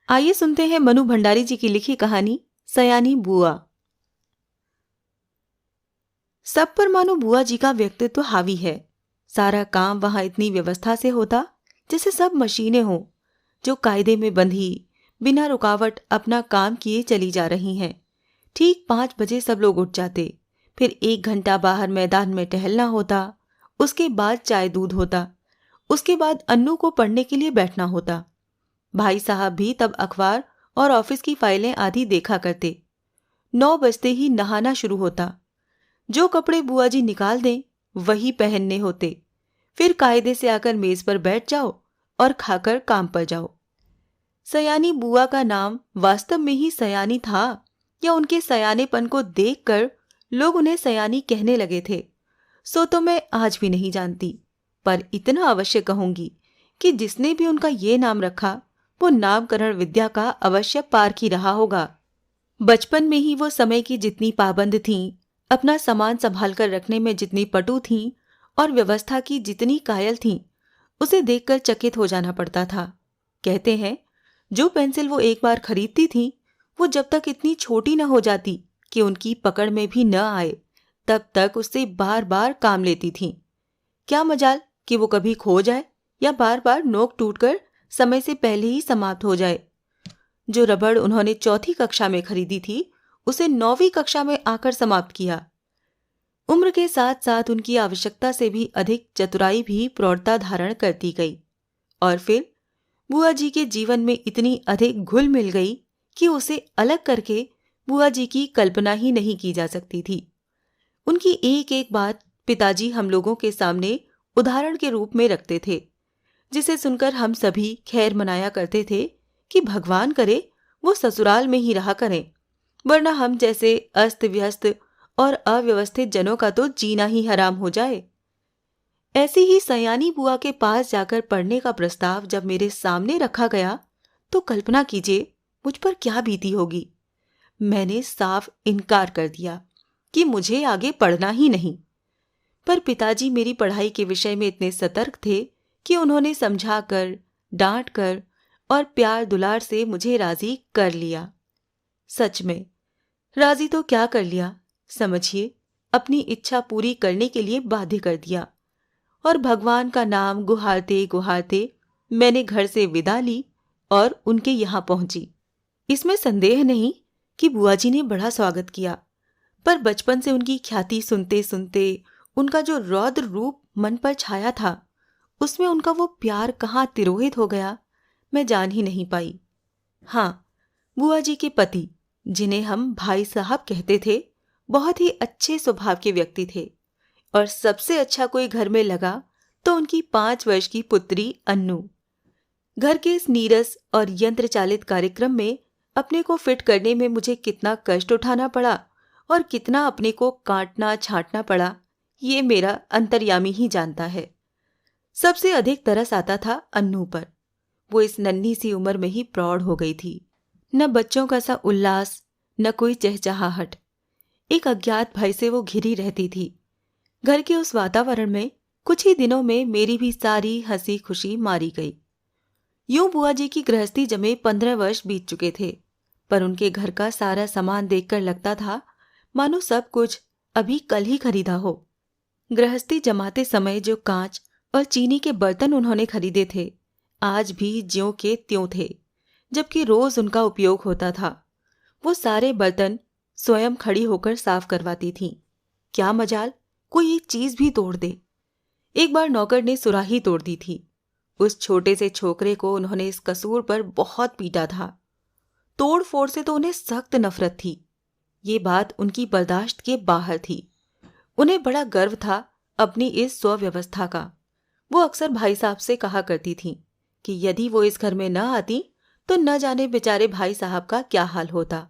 आइए सुनते हैं मनु भंडारी जी की लिखी कहानी सयानी बुआ। सब पर मानो बुआ जी का व्यक्तित्व हावी है। सारा काम वहां इतनी व्यवस्था से होता जैसे सब मशीनें हों जो कायदे में बंधी बिना रुकावट अपना काम किए चली जा रही हैं। ठीक 5 बजे सब लोग उठ जाते, फिर 1 घंटा बाहर मैदान में टहलना होता। उसके बाद चाय दूध होता। उसके बाद अन्नू को पढ़ने के लिए बैठना होता। भाई साहब भी तब अखबार और ऑफिस की फाइलें आदि देखा करते। 9 बजते ही नहाना शुरू होता। जो कपड़े बुआ जी निकाल दें वही पहनने होते। फिर कायदे से आकर मेज पर बैठ जाओ और खाकर काम पर जाओ। सयानी बुआ का नाम वास्तव में ही सयानी था या उनके सयानेपन को देखकर लोग उन्हें सयानी कहने लगे थे, सो तो मैं आज भी नहीं जानती। पर इतना अवश्य कहूंगी कि जिसने भी उनका ये नाम रखा वो नामकरण विद्या का अवश्य पारखी ही रहा होगा। बचपन में ही वो समय की जितनी पाबंद थीं, अपना सामान संभाल कर रखने में जितनी पटु थीं और व्यवस्था की जितनी कायल थीं, उसे देखकर चकित हो जाना पड़ता था। कहते हैं जो पेंसिल वो एक बार खरीदती थी वो जब तक इतनी छोटी न हो जाती कि उनकी पकड़ में भी न आए तब तक उससे बार बार काम लेती थीं। क्या मजाल कि वो कभी खो जाए या बार बार नोक टूटकर समय से पहले ही समाप्त हो जाए। जो रबड़ उन्होंने चौथी कक्षा में खरीदी थी उसे 9वीं कक्षा में आकर समाप्त किया। उम्र के साथ साथ उनकी आवश्यकता से भी अधिक चतुराई भी प्रौढ़ता धारण करती गई और फिर बुआ जी के जीवन में इतनी अधिक घुल मिल गई कि उसे अलग करके बुआ जी की कल्पना ही नहीं की जा सकती थी। उनकी एक एक बात पिताजी हम लोगों के सामने उदाहरण के रूप में रखते थे, जिसे सुनकर हम सभी खैर मनाया करते थे कि भगवान करे वो ससुराल में ही रहा करें, वरना हम जैसे अस्त व्यस्त और अव्यवस्थित जनों का तो जीना ही हराम हो जाए। ऐसी ही सयानी बुआ के पास जाकर पढ़ने का प्रस्ताव जब मेरे सामने रखा गया तो कल्पना कीजिए मुझ पर क्या बीती होगी। मैंने साफ इनकार कर दिया कि मुझे आगे पढ़ना ही नहीं। पर पिताजी मेरी पढ़ाई के विषय में इतने सतर्क थे कि उन्होंने समझाकर, डांट कर और प्यार दुलार से मुझे राजी कर लिया। सच में राजी तो क्या कर लिया, समझिए अपनी इच्छा पूरी करने के लिए बाध्य कर दिया। और भगवान का नाम गुहारते गुहारते मैंने घर से विदा ली और उनके यहाँ पहुंची। इसमें संदेह नहीं कि बुआ जी ने बड़ा स्वागत किया, पर बचपन से उनकी ख्याति सुनते सुनते उनका जो रौद्र रूप मन पर छाया था उसमें उनका वो प्यार कहाँ तिरोहित हो गया मैं जान ही नहीं पाई। हाँ, बुआ जी के पति, जिन्हें हम भाई साहब कहते थे, बहुत ही अच्छे स्वभाव के व्यक्ति थे और सबसे अच्छा कोई घर में लगा तो उनकी 5 वर्ष की पुत्री अन्नू। घर के इस नीरस और यंत्र चालित कार्यक्रम में अपने को फिट करने में मुझे कितना कष्ट उठाना पड़ा और कितना अपने को काटना छांटना पड़ा ये मेरा अंतर्यामी ही जानता है। सबसे अधिक तरस आता था अन्नू पर। वो इस नन्ही सी उम्र में ही प्रौढ़ हो गई थी। न बच्चों का सा उल्लास, न कोई चहचहाहट। एक अज्ञात भय से वो घिरी रहती थी। घर के उस वातावरण में कुछ ही दिनों में मेरी भी सारी हंसी खुशी मारी गई। यूं बुआ जी की गृहस्थी जमे 15 वर्ष बीत चुके थे, पर उनके घर का सारा सामान देखकर लगता था मानो सब कुछ अभी कल ही खरीदा हो। गृहस्थी जमाते समय जो कांच और चीनी के बर्तन उन्होंने खरीदे थे आज भी ज्यों के त्यों थे, जबकि रोज उनका उपयोग होता था। वो सारे बर्तन स्वयं खड़ी होकर साफ करवाती थीं। क्या मजाल कोई एक चीज भी तोड़ दे। एक बार नौकर ने सुराही तोड़ दी थी। उस छोटे से छोकरे को उन्होंने इस कसूर पर बहुत पीटा था। तोड़ फोड़ से तो उन्हें सख्त नफरत थी। ये बात उनकी बर्दाश्त के बाहर थी। उन्हें बड़ा गर्व था अपनी इस स्वव्यवस्था का। वो अक्सर भाई साहब से कहा करती थीं कि यदि वो इस घर में न आती तो न जाने बेचारे भाई साहब का क्या हाल होता।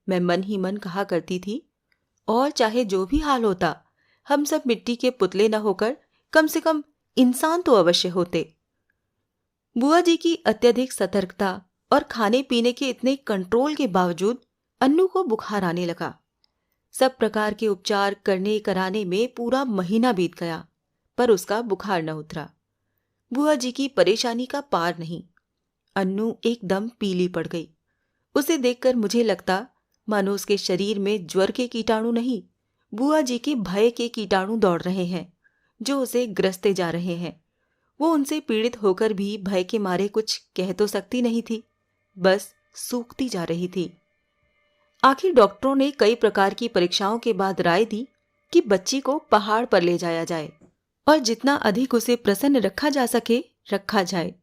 मैं मन ही मन कहा करती थी, और चाहे जो भी हाल होता हम सब मिट्टी के पुतले न होकर कम से कम इंसान तो अवश्य होते। बुआ जी की अत्यधिक सतर्कता और खाने पीने के इतने कंट्रोल के बावजूद अन्नू को बुखार आने लगा। सब प्रकार के उपचार करने कराने में पूरा महीना बीत गया, पर उसका बुखार न उतरा। बुआ जी की परेशानी का पार नहीं। अन्नू एकदम पीली पड़ गई। उसे देखकर मुझे लगता मानो उसके शरीर में ज्वर के कीटाणु नहीं, बुआ जी के भय के कीटाणु दौड़ रहे हैं, जो उसे ग्रसते जा रहे हैं। वो उनसे पीड़ित होकर भी भय के मारे कुछ कह तो सकती नहीं थी, बस सूखती जा रही थी। आखिर डॉक्टरों ने कई प्रकार की परीक्षाओं के बाद राय दी कि बच्ची को पहाड़ पर ले जाया जाए और जितना अधिक उसे प्रसन्न रखा जा सके रखा जाए।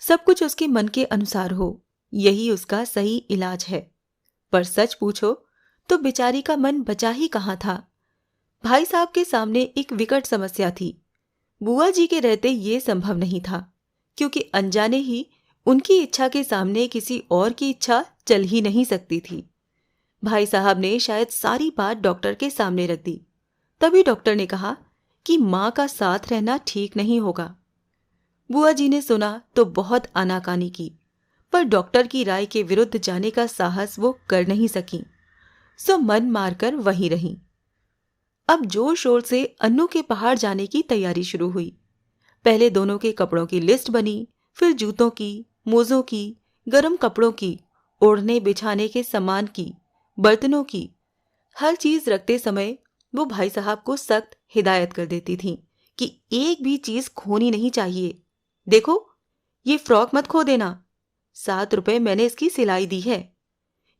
सब कुछ उसके मन के अनुसार हो, यही उसका सही इलाज है। पर सच पूछो तो बेचारी का मन बचा ही कहाँ था। भाई साहब के सामने एक विकट समस्या थी। बुआ जी के रहते ये संभव नहीं था, क्योंकि अनजाने ही उनकी इच्छा के सामने किसी और की इच्छा चल ही नहीं सकती थी। भाई साहब ने शायद सारी बात डॉक्टर के सामने रख दी। तभी डॉक्टर ने कहा कि माँ का साथ रहना ठीक नहीं होगा। बुआ जी ने सुना तो बहुत आनाकानी की, पर डॉक्टर की राय के विरुद्ध जाने का साहस वो कर नहीं सकी, सो मन मारकर वहीं रहीं। अब जोर शोर से अन्नू के पहाड़ जाने की तैयारी शुरू हुई। पहले दोनों के कपड़ों की लिस्ट बनी, फिर जूतों की, मोज़ों की, गर्म कपड़ों की, ओढ़ने बिछाने के सामान की, बर्तनों की। हर चीज रखते समय वो भाई साहब को सख्त हिदायत कर देती थीं कि एक भी चीज खोनी नहीं चाहिए। देखो, ये फ्रॉक मत खो देना, 7 रुपए मैंने इसकी सिलाई दी है।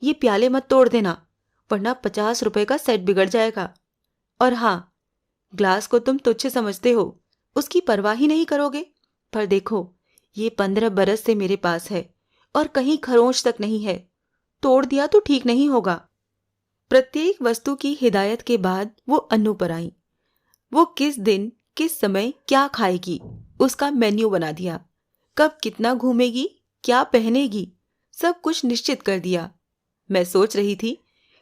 ये प्याले मत तोड़ देना, वरना 50 रुपए का सेट बिगड़ जाएगा। और हाँ, ग्लास को तुम तुच्छ समझते हो, उसकी परवाह ही नहीं करोगे, पर देखो ये 15 बरस से मेरे पास है और कहीं खरोंच तक नहीं है, तोड़ दिया तो ठीक नहीं होगा। प्रत्येक वस्तु की हिदायत के बाद वो अन्नू पर आई। वो किस दिन किस समय क्या खाएगी उसका मेन्यू बना दिया, कब कितना घूमेगी, क्या पहनेगी, सब कुछ निश्चित कर दिया। मैं सोच रही थी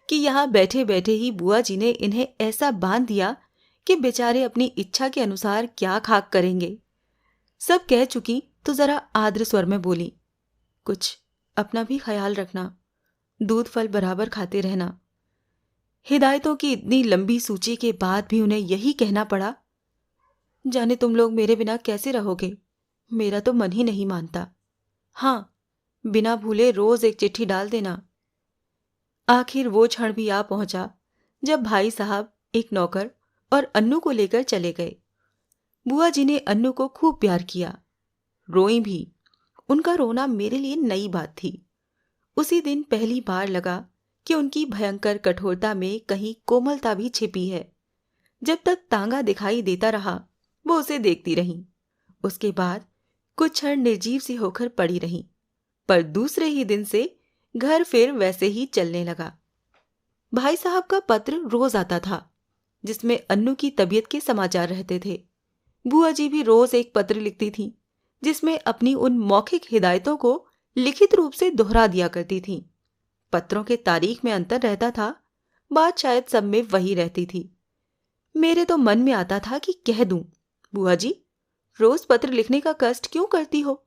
कि यहाँ बैठे बैठे ही बुआ जी ने इन्हें ऐसा बांध दिया कि बेचारे अपनी इच्छा के अनुसार क्या खाक करेंगे। सब कह चुकी तो जरा आर्द्र स्वर में बोली, कुछ अपना भी ख्याल रखना, दूध फल बराबर खाते रहना। हिदायतों की इतनी लंबी सूची के बाद भी उन्हें यही कहना पड़ा। जाने तुम लोग मेरे बिना कैसे रहोगे, मेरा तो मन ही नहीं मानता। हाँ, बिना भूले रोज एक चिट्ठी डाल देना। आखिर वो क्षण भी आ पहुंचा जब भाई साहब, एक नौकर और अन्नू को लेकर चले गए। बुआ जी ने अन्नू को खूब प्यार किया, रोई भी। उनका रोना मेरे लिए नई बात थी। उसी दिन पहली बार लगा कि उनकी भयंकर कठोरता में कहीं कोमलता भी छिपी है। जब तक तांगा दिखाई देता रहा वो उसे देखती रही। उसके बाद कुछ क्षण निर्जीव सी होकर पड़ी रही, पर दूसरे ही दिन से घर फिर वैसे ही चलने लगा। भाई साहब का पत्र रोज आता था, जिसमें अन्नू की तबीयत के समाचार रहते थे। बुआ जी भी रोज एक पत्र लिखती थीं, जिसमें अपनी उन मौखिक हिदायतों को लिखित रूप से दोहरा दिया करती थीं। पत्रों के तारीख में अंतर रहता था, बात शायद सब में वही रहती थी। मेरे तो मन में आता था कि कह दूं, बुआ जी रोज पत्र लिखने का कष्ट क्यों करती हो,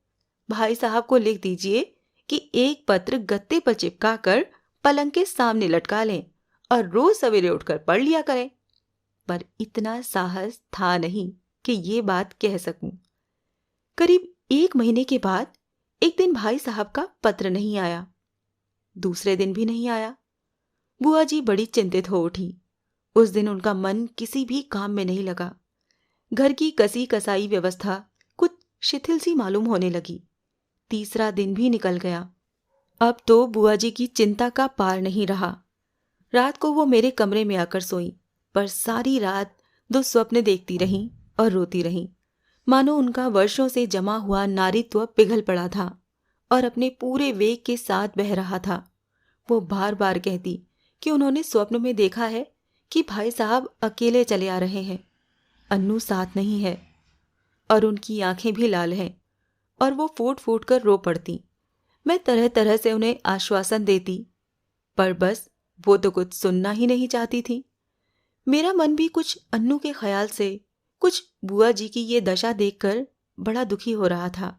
भाई साहब को लिख दीजिए कि एक पत्र गत्ते पर चिपका कर पलंग के सामने लटका लें और रोज सवेरे उठकर पढ़ लिया करें। पर इतना साहस था नहीं कि ये बात कह सकूं। करीब 1 महीने के बाद एक दिन भाई साहब का पत्र नहीं आया, दूसरे दिन भी नहीं आया। बुआ जी बड़ी चिंतित हो उठी। उस दिन उनका मन किसी भी काम में नहीं लगा। घर की कसी कसाई व्यवस्था कुछ शिथिल सी मालूम होने लगी। तीसरा दिन भी निकल गया। अब तो बुआ जी की चिंता का पार नहीं रहा। रात को वो मेरे कमरे में आकर सोई, पर सारी रात दुस्वप्न देखती रहीं और रोती रहीं, मानो उनका वर्षों से जमा हुआ नारीत्व पिघल पड़ा था और अपने पूरे वेग के साथ बह रहा था। वो बार बार कहती कि उन्होंने स्वप्न में देखा है कि भाई साहब अकेले चले आ रहे हैं, अन्नू साथ नहीं है, और उनकी आंखें भी लाल हैं और वो फूट फूट कर रो पड़ती। मैं तरह तरह से उन्हें आश्वासन देती, पर बस वो तो कुछ सुनना ही नहीं चाहती थी। मेरा मन भी कुछ अन्नू के ख्याल से, कुछ बुआ जी की ये दशा देखकर बड़ा दुखी हो रहा था।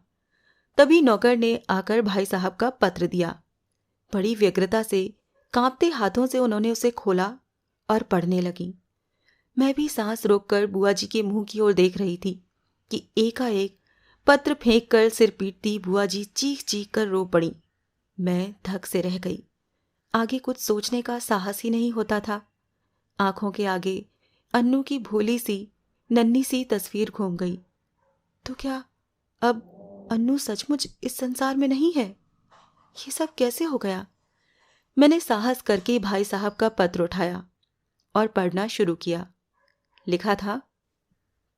तभी नौकर ने आकर भाई साहब का पत्र दिया। बड़ी व्यग्रता से, कांपते हाथों से उन्होंने उसे खोला और पढ़ने लगी। मैं भी सांस रोककर बुआ जी के मुंह की ओर देख रही थी कि एकाएक पत्र फेंक कर सिर पीटती बुआ जी चीख चीख कर रो पड़ी। मैं धक से रह गई। आगे कुछ सोचने का साहस ही नहीं होता था। आंखों के आगे अन्नू की भोली सी नन्ही सी तस्वीर घूम गई। तो क्या अब अन्नू सचमुच इस संसार में नहीं है? ये सब कैसे हो गया? मैंने साहस करके भाई साहब का पत्र उठाया और पढ़ना शुरू किया। लिखा था,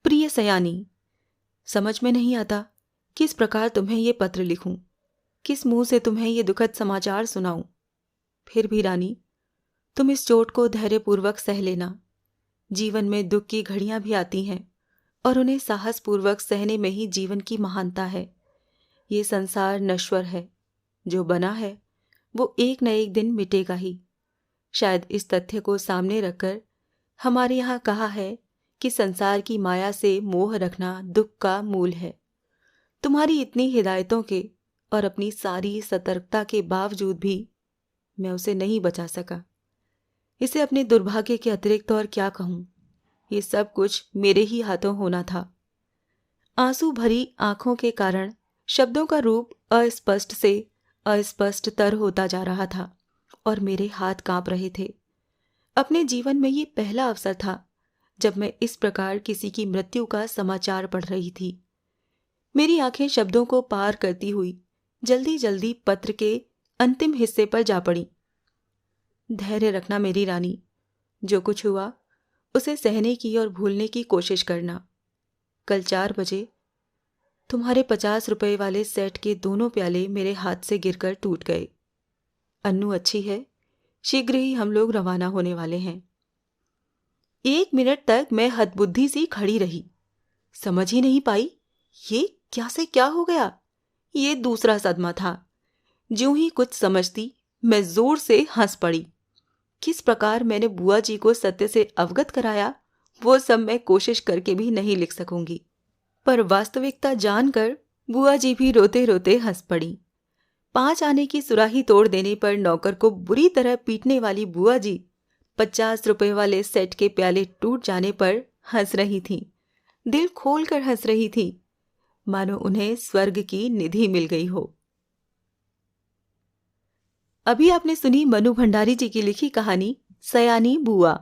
प्रिय सयानी, समझ में नहीं आता किस प्रकार तुम्हें ये पत्र लिखूं, किस मुंह से तुम्हें ये दुखद समाचार सुनाऊं। फिर भी रानी, तुम इस चोट को धैर्यपूर्वक सह लेना। जीवन में दुख की घड़ियां भी आती हैं और उन्हें साहसपूर्वक सहने में ही जीवन की महानता है। ये संसार नश्वर है, जो बना है वो एक न एक दिन मिटेगा ही। शायद इस तथ्य को सामने रखकर हमारे यहाँ कहा है कि संसार की माया से मोह रखना दुख का मूल है। तुम्हारी इतनी हिदायतों के और अपनी सारी सतर्कता के बावजूद भी मैं उसे नहीं बचा सका। इसे अपने दुर्भाग्य के अतिरिक्त और क्या कहूँ। ये सब कुछ मेरे ही हाथों होना था। आंसू भरी आंखों के कारण शब्दों का रूप अस्पष्ट से अस्पष्टतर होता जा रहा था और मेरे हाथ कांप रहे थे। अपने जीवन में ये पहला अवसर था जब मैं इस प्रकार किसी की मृत्यु का समाचार पढ़ रही थी। मेरी आंखें शब्दों को पार करती हुई जल्दी जल्दी पत्र के अंतिम हिस्से पर जा पड़ी। धैर्य रखना मेरी रानी, जो कुछ हुआ उसे सहने की और भूलने की कोशिश करना। कल 4 बजे तुम्हारे 50 रुपए वाले सेट के दोनों प्याले मेरे हाथ से गिरकर टूट गए। अन्नू अच्छी है, शीघ्र ही हम लोग रवाना होने वाले हैं। 1 मिनट तक मैं हतबुद्धि सी खड़ी रही, समझ ही नहीं पाई ये क्या से क्या हो गया। ये दूसरा सदमा था। ज्यों ही कुछ समझती मैं जोर से हंस पड़ी। किस प्रकार मैंने बुआ जी को सत्य से अवगत कराया वो सब मैं कोशिश करके भी नहीं लिख सकूंगी, पर वास्तविकता जानकर बुआ जी भी रोते रोते हंस पड़ी। 5 आने की सुराही तोड़ देने पर नौकर को बुरी तरह पीटने वाली बुआ जी 50 रुपए वाले सेट के प्याले टूट जाने पर हंस रही थीं। दिल खोलकर हंस रही थीं, मानो उन्हें स्वर्ग की निधि मिल गई हो। अभी आपने सुनी मनु भंडारी जी की लिखी कहानी सयानी बुआ।